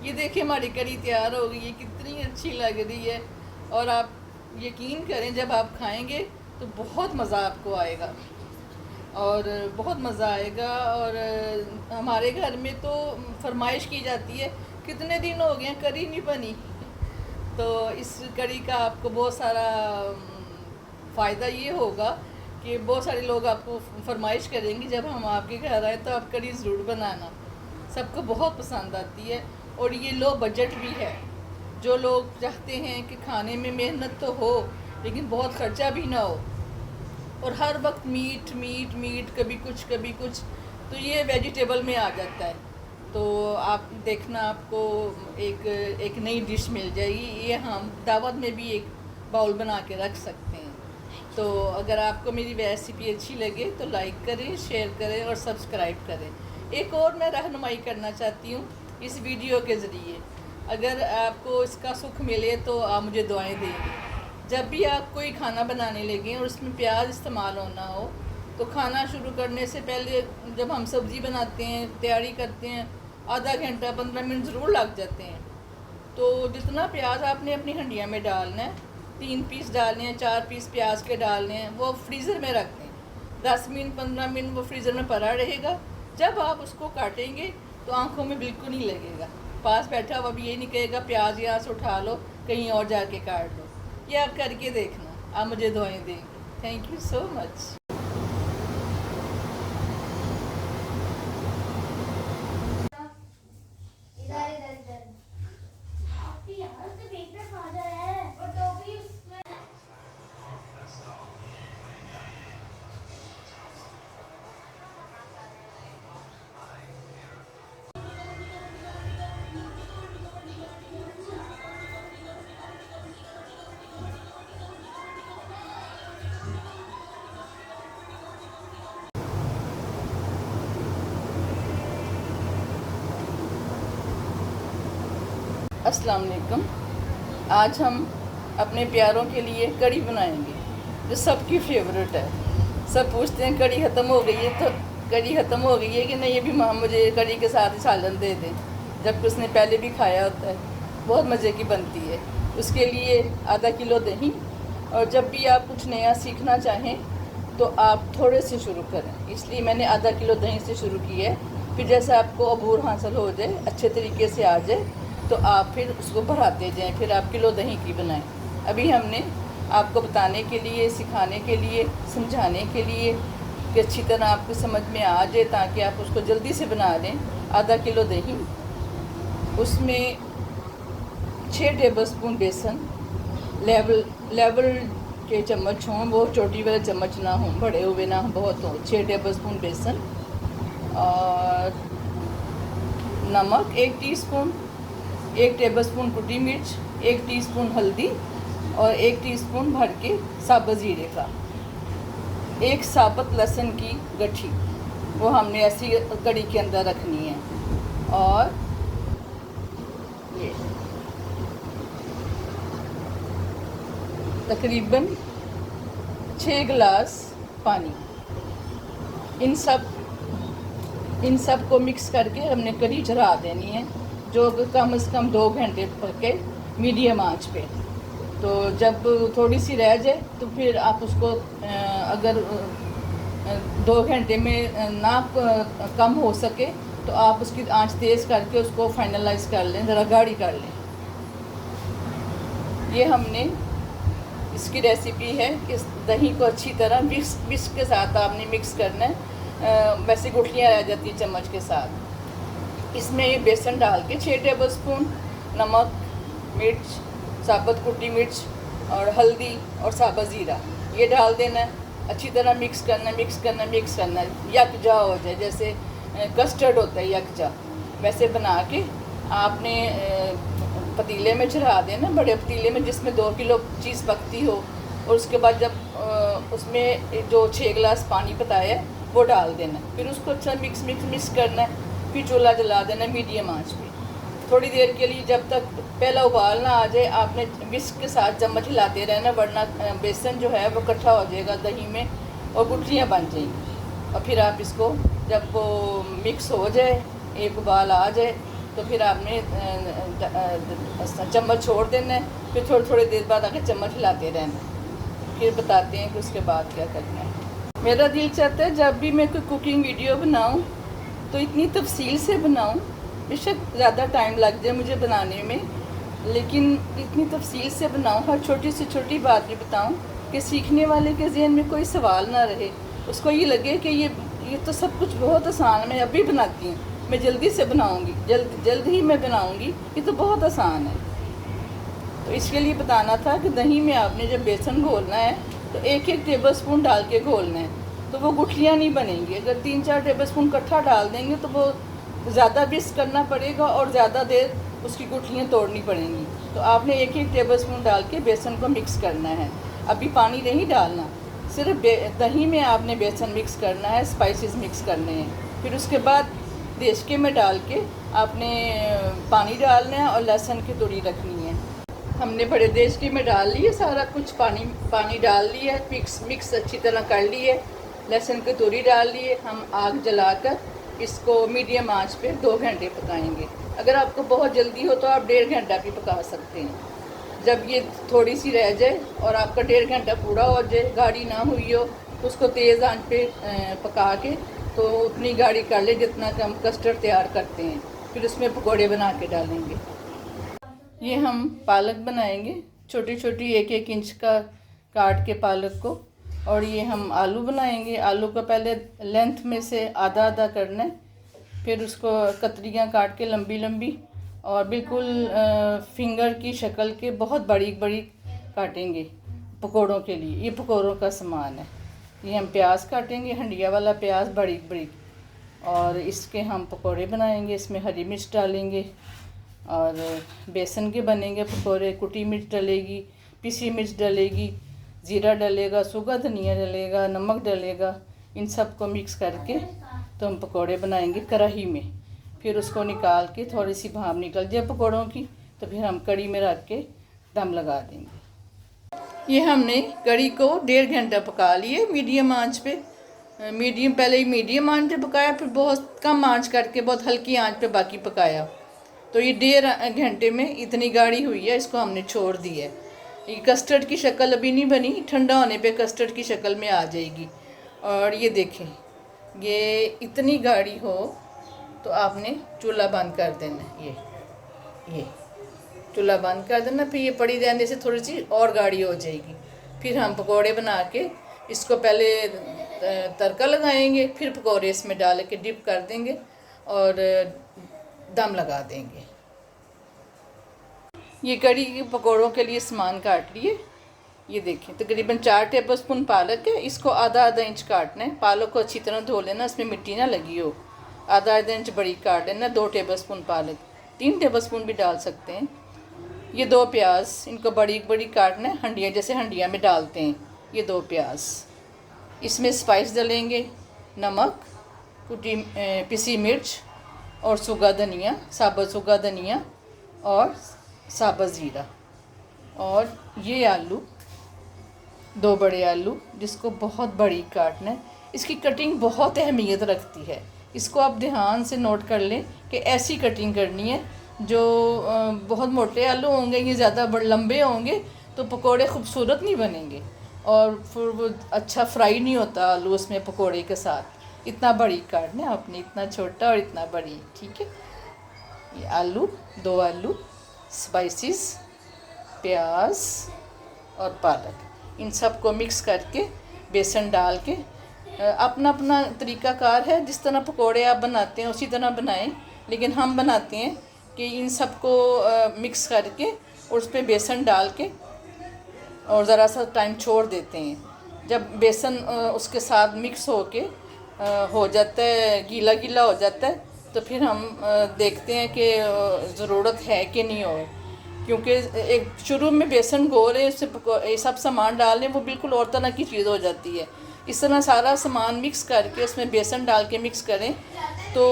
ये देखिए हमारी कड़ी तैयार हो गई है, कितनी अच्छी लग रही है। और आप यकीन करें जब आप खाएंगे तो बहुत मज़ा आपको आएगा और बहुत मज़ा आएगा। और हमारे घर में तो फरमाइश की जाती है, कितने दिन हो गए हैं कड़ी नहीं बनी। तो इस कड़ी का आपको बहुत सारा फ़ायदा ये होगा कि बहुत सारे लोग आपको फरमाइश करेंगे जब हम आपके घर आए तो आप कड़ी ज़रूर बनाना। सबको बहुत पसंद आती है और ये लो बजट भी है। जो लोग चाहते हैं कि खाने में मेहनत तो हो लेकिन बहुत खर्चा भी ना हो और हर वक्त मीट मीट मीट कभी कुछ, तो ये वेजिटेबल में आ जाता है। तो आप देखना आपको एक नई डिश मिल जाएगी। ये हम दावत में भी एक बाउल बना के रख सकते हैं। तो अगर आपको मेरी रेसिपी अच्छी लगे तो लाइक करें, शेयर करें और सब्सक्राइब करें। एक और मैं रहनुमाई करना चाहती हूँ इस वीडियो के ज़रिए। अगर आपको इसका सुख मिले तो आप मुझे दुआएं देंगे। जब भी आप कोई खाना बनाने लगे और उसमें प्याज इस्तेमाल होना हो तो खाना शुरू करने से पहले जब हम सब्ज़ी बनाते हैं, तैयारी करते हैं, आधा घंटा 15 मिनट ज़रूर लग जाते हैं। तो जितना प्याज आपने अपनी हंडिया में डालना है, 3 पीस डालने हैं, 4 पीस प्याज के डालने हैं, वो फ्रीज़र में रख दें। 10 मिनट 15 मिनट वो फ्रीज़र में पड़ा रहेगा। जब आप उसको काटेंगे तो आंखों में बिल्कुल नहीं लगेगा। पास बैठा हुआ भी ये नहीं कहेगा प्याज यहाँ से उठा लो कहीं और जाके काट लो। ये आप करके देखना, आप मुझे दुआएं देंगे। Thank you so much. अस्सलाम वालेकुम। आज हम अपने प्यारों के लिए कड़ी बनाएंगे जो सबकी फेवरेट है। सब पूछते हैं कड़ी ख़त्म हो गई है, तो कड़ी ख़त्म हो गई है कि नहीं, ये भी मुझे कड़ी के साथ ही सालन दे दें, जबकि उसने पहले भी खाया होता है। बहुत मज़े की बनती है। उसके लिए आधा किलो दही, और जब भी आप कुछ नया सीखना चाहें तो आप थोड़े से शुरू करें, इसलिए मैंने आधा किलो दही से शुरू की है। फिर जैसे आपको अबूर हासिल हो जाए, अच्छे तरीके से आ जाए, तो आप फिर उसको बढ़ाते जाएं, फिर आप किलो दही की बनाएं। अभी हमने आपको बताने के लिए, सिखाने के लिए, समझाने के लिए कि अच्छी तरह आपको समझ में आ जाए ताकि आप उसको जल्दी से बना लें। आधा किलो दही, उसमें 6 टेबलस्पून बेसन, लेवल के चम्मच हों, वो छोटी वाले चम्मच ना हों, बड़े हुए ना बहुत हों। 6 टेबलस्पून बेसन और नमक 1 टीस्पून, 1 टेबलस्पून कुटी मिर्च, 1 टीस्पून हल्दी और 1 टीस्पून भर के साबुत ज़ीरे का। 1 साबुत लहसुन की गठी, वो हमने ऐसी कड़ी के अंदर रखनी है। और ये तकरीबन 6 गिलास पानी। इन सब को मिक्स करके हमने कड़ी चढ़ा देनी है, जो कम से कम 2 घंटे पके मीडियम आंच पे। तो जब थोड़ी सी रह जाए तो फिर आप उसको अगर 2 घंटे में ना कम हो सके तो आप उसकी आंच तेज़ करके उसको फाइनलाइज कर लें, ज़रा गाढ़ी कर लें। ये हमने इसकी रेसिपी है कि दही को अच्छी तरह विस्क के साथ आपने मिक्स करना है। वैसे गुठलियाँ रह जाती हैं चम्मच के साथ। इसमें ये बेसन डाल के 6 टेबलस्पून नमक, मिर्च, साबुत कुटी मिर्च और हल्दी और साबुत ज़ीरा ये डाल देना है। अच्छी तरह मिक्स करना है, यकजा हो जाए, जैसे कस्टर्ड होता है यकजा, वैसे बना के आपने पतीले में चढ़ा देना, बड़े पतीले में जिसमें 2 किलो चीज़ पकती हो। और उसके बाद जब उसमें जो 6 गिलास पानी बताया है वो डाल देना, फिर उसको अच्छा मिक्स करना है। फिर चूल्हा जला देना मीडियम आंच पे थोड़ी देर के लिए, जब तक पहला उबाल ना आ जाए। आपने विस्क के साथ चम्मच हिलाते रहना, वरना बेसन जो है वो इकट्ठा हो जाएगा दही में और गुठलियाँ बन जाएंगी। और फिर आप इसको जब वो मिक्स हो जाए, एक उबाल आ जाए, तो फिर आपने चम्मच छोड़ देना है, फिर थोड़ी देर बाद आके चम्मच हिलाते रहना है। फिर बताते हैं कि उसके बाद क्या करना है। मेरा दिल चाहता है जब भी मैं कोई कुकिंग वीडियो बनाऊं तो इतनी तफसील से बनाऊं, बेशक ज़्यादा टाइम लग जाए मुझे बनाने में, लेकिन इतनी तफसील से बनाऊं, हर छोटी से छोटी बात भी बताऊं कि सीखने वाले के जहन में कोई सवाल ना रहे, उसको ये लगे कि ये तो सब कुछ बहुत आसान है, मैं अभी बनाती हूँ, मैं जल्दी से बनाऊँगी, जल्द ही मैं बनाऊँगी, ये तो बहुत आसान है। तो इसके लिए बताना था कि दही में आपने जब बेसन घोलना है तो 1-1 टेबल स्पून डाल के घोलना है, तो वो गुठलियाँ नहीं बनेंगी। अगर 3-4 टेबल स्पून इकट्ठा डाल देंगे तो वो ज़्यादा विस्क करना पड़ेगा और ज़्यादा देर उसकी गुठलियाँ तोड़नी पड़ेंगी। तो आपने 1-1 टेबल स्पून डाल के बेसन को मिक्स करना है। अभी पानी नहीं डालना, सिर्फ दही में आपने बेसन मिक्स करना है, स्पाइसेस मिक्स करने हैं। फिर उसके बाद देचके में डाल के आपने पानी डालना है और लहसुन की तुड़ी रखनी है। हमने बड़े देचके में डाल लिए सारा कुछ, पानी डाल लिया है, मिक्स अच्छी तरह कर लिए, लहसुन की तुरी डाल लिए। हम आग जलाकर इसको मीडियम आंच पे 2 घंटे पकाएंगे। अगर आपको बहुत जल्दी हो तो आप 1.5 घंटा भी पका सकते हैं। जब ये थोड़ी सी रह जाए और आपका 1.5 घंटा पूरा हो जाए, गाढ़ी ना हुई हो, तो उसको तेज़ आंच पे पका के तो उतनी गाढ़ी कर ले जितना कि हम कस्टर्ड तैयार करते हैं। फिर उसमें पकौड़े बना के डालेंगे। ये हम पालक बनाएंगे, छोटी छोटी 1-1 इंच का काट के पालक को। और ये हम आलू बनाएंगे। आलू को पहले लेंथ में से आधा आधा करना है, फिर उसको कतरियाँ काट के लंबी लंबी और बिल्कुल फिंगर की शक्ल के बहुत बड़ी बड़ी काटेंगे पकोड़ों के लिए। ये पकोड़ों का सामान है। ये हम प्याज काटेंगे, हंडिया वाला प्याज बारीक बारीक, और इसके हम पकोड़े बनाएंगे। इसमें हरी मिर्च डालेंगे और बेसन के बनेंगे पकोड़े। कुटी मिर्च डलेगी, पिसी मिर्च डलेगी, ज़ीरा डलेगा, सूखा धनिया डलेगा, नमक डलेगा। इन सब को मिक्स करके तो हम पकोड़े बनाएंगे कढ़ाई में। फिर उसको निकाल के थोड़ी सी भाप निकल जाए पकोड़ों की तो फिर हम कढ़ी में रख के दम लगा देंगे। ये हमने कढ़ी को 1.5 घंटा पका लिए मीडियम आंच पे। पहले ही मीडियम आंच पे पकाया, फिर बहुत कम आंच करके बहुत हल्की आंच पे बाकी पकाया। तो ये 1.5 घंटे में इतनी गाढ़ी हुई है, इसको हमने छोड़ दी है। ये कस्टर्ड की शक्ल अभी नहीं बनी, ठंडा होने पे कस्टर्ड की शक्ल में आ जाएगी। और ये देखें, ये इतनी गाढ़ी हो तो आपने चूल्हा बंद कर देना। ये चूल्हा बंद कर देना। फिर ये पड़ी रहने से थोड़ी सी और गाढ़ी हो जाएगी। फिर हम पकोड़े बना के इसको पहले तड़का लगाएंगे, फिर पकोड़े इसमें डाल के डिप कर देंगे और दम लगा देंगे। ये कढ़ी के पकोड़ों के लिए सामान काट लिए। ये देखें, तकरीबन 4 टेबल स्पून पालक है, इसको आधा इंच काटना है। पालक को अच्छी तरह धो लेना, इसमें मिट्टी ना लगी हो। आधा इंच बड़ी काट लेना। 2 टेबल स्पून पालक, 3 टेबल स्पून भी डाल सकते हैं। ये 2 प्याज, इनको बड़ी बड़ी काटना है, हंडिया जैसे हंडिया में डालते हैं। ये 2 प्याज, इसमें स्पाइस डालेंगे, नमक, कुटी पिसी मिर्च और सूखा धनिया, साबुत सूखा धनिया और साबुत ज़ीरा। और ये आलू, 2 बड़े आलू, जिसको बहुत बड़ी काटना है। इसकी कटिंग बहुत अहमियत रखती है, इसको आप ध्यान से नोट कर लें कि ऐसी कटिंग करनी है। जो बहुत मोटे आलू होंगे, ये ज़्यादा लंबे होंगे तो पकोड़े खूबसूरत नहीं बनेंगे और फिर वो अच्छा फ्राई नहीं होता आलू उसमें पकोड़े के साथ। इतना बड़ी काटना है आपने, इतना छोटा और इतना बड़ी, ठीक है। ये आलू, 2 आलू, स्पाइसेस, प्याज और पालक, इन सब को मिक्स करके बेसन डाल के, अपना अपना तरीक़ाकार है, जिस तरह पकोड़े आप बनाते हैं उसी तरह बनाएं। लेकिन हम बनाते हैं कि इन सब को मिक्स करके और उस पर बेसन डाल के और ज़रा सा टाइम छोड़ देते हैं। जब बेसन उसके साथ मिक्स हो जाता है, गीला गीला हो जाता है, तो फिर हम देखते हैं कि ज़रूरत है कि नहीं हो। क्योंकि एक शुरू में बेसन घोलें, उससे ये सब सामान डालें, वो बिल्कुल और तरह की चीज़ हो जाती है। इस तरह सारा सामान मिक्स करके उसमें बेसन डाल के मिक्स करें तो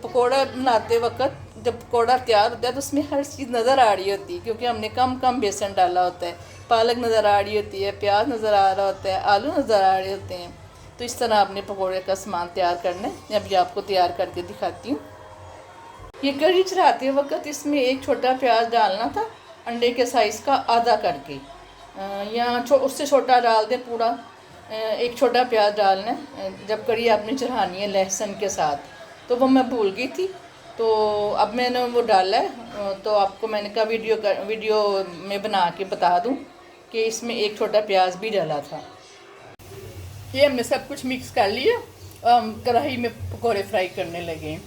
पकोड़ा बनाते वक्त जब पकोड़ा तैयार होता है तो उसमें हर चीज़ नज़र आ रही होती है, क्योंकि हमने कम बेसन डाला होता है। पालक नज़र आ रही होती है, प्याज नज़र आ रहा होता है, आलू नज़र आ रहे होते हैं। तो इस तरह आपने पकोड़े का सामान तैयार करना है। मैं अभी आपको तैयार करके दिखाती हूँ। ये कढ़ी चढ़ाते वक्त इसमें एक छोटा प्याज डालना था, अंडे के साइज़ का आधा करके, या उससे छोटा डाल दें पूरा। एक छोटा प्याज डालना है जब कढ़ी आपने चढ़ानी है लहसुन के साथ, तो वो मैं भूल गई थी, तो अब मैंने वो डाला है। तो आपको मैंने कहा वीडियो में बना के बता दूं कि इसमें एक छोटा प्याज भी डाला था। ये हमने सब कुछ मिक्स कर लिया और हम कढ़ाई में पकौड़े फ्राई करने लगे।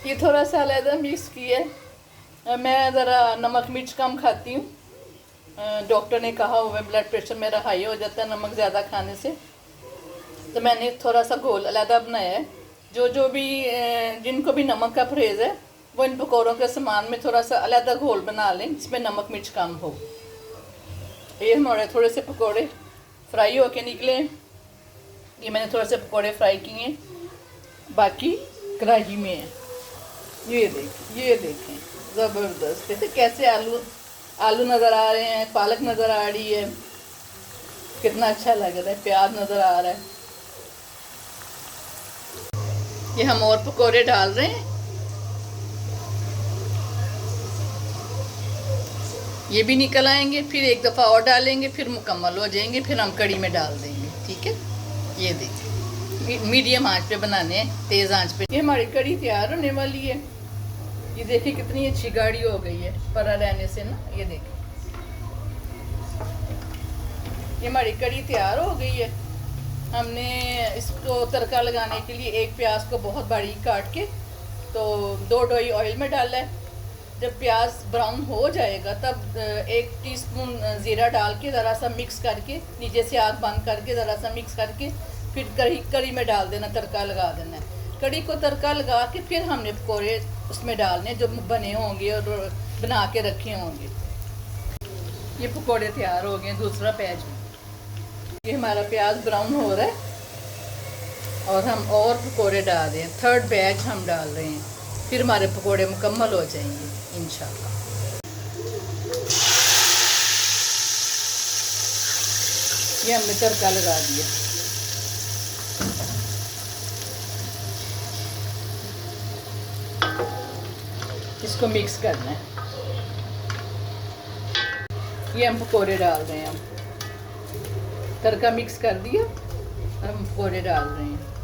ये थोड़ा सा अलहदा मिक्स किया। मैं ज़रा नमक मिर्च कम खाती हूँ, डॉक्टर ने कहा हुआ है ब्लड प्रेशर मेरा हाई हो जाता है नमक ज़्यादा खाने से, तो मैंने थोड़ा सा घोल अलहदा बनाया है। जो भी जिनको भी नमक का परहेज़ है वो इन पकौड़ों के सामान में थोड़ा सा अलहदा घोल बना लें जिसमें नमक मिर्च कम हो। ये हमारे थोड़े से पकौड़े फ्राई होके निकले। ये मैंने थोड़े से पकौड़े फ्राई किए, बाकी कढ़ाई में है। ये देखें ज़बरदस्त, जैसे कैसे आलू नज़र आ रहे हैं, पालक नज़र आ रही है, कितना अच्छा लग रहा है, प्याज नज़र आ रहा है। ये हम और पकौड़े डाल रहे हैं, ये भी निकल आएंगे, फिर एक दफ़ा और डालेंगे, फिर मुकम्मल हो जाएंगे, फिर हम कढ़ी में डाल देंगे। ठीक है, ये देखिए मीडियम आंच पे बनाने हैं, तेज़ आंच पे। ये हमारी कढ़ी तैयार होने वाली है। ये देखिए कितनी अच्छी गाढ़ी हो गई है परा रहने से ना। ये देखिए ये हमारी कढ़ी तैयार हो गई है। हमने इसको तड़का लगाने के लिए एक प्याज को बहुत बारीक काट के तो 2 डोई ऑयल में डाला है। जब प्याज ब्राउन हो जाएगा तब 1 टीस्पून ज़ीरा डाल के ज़रा सा मिक्स करके, नीचे से आग बंद करके ज़रा सा मिक्स करके फिर कढ़ी में डाल देना, तड़का लगा देना है। कढ़ी को तड़का लगा के फिर हमने पकौड़े उसमें डालने जो बने होंगे और बना के रखे होंगे। ये पकौड़े तैयार हो गए। दूसरा पैच में ये हमारा प्याज ब्राउन हो रहा है और हम और पकौड़े डाल रहे हैं। 3rd बैच हम डाल रहे हैं, फिर हमारे पकौड़े मुकम्मल हो जाएंगे इंशाल्लाह। ये हमने तड़का लगा दिया। इसको मिक्स करना है। ये हम पकौड़े डाल रहे हैं, हम तड़का मिक्स कर दिया, हम पकौड़े डाल रहे हैं।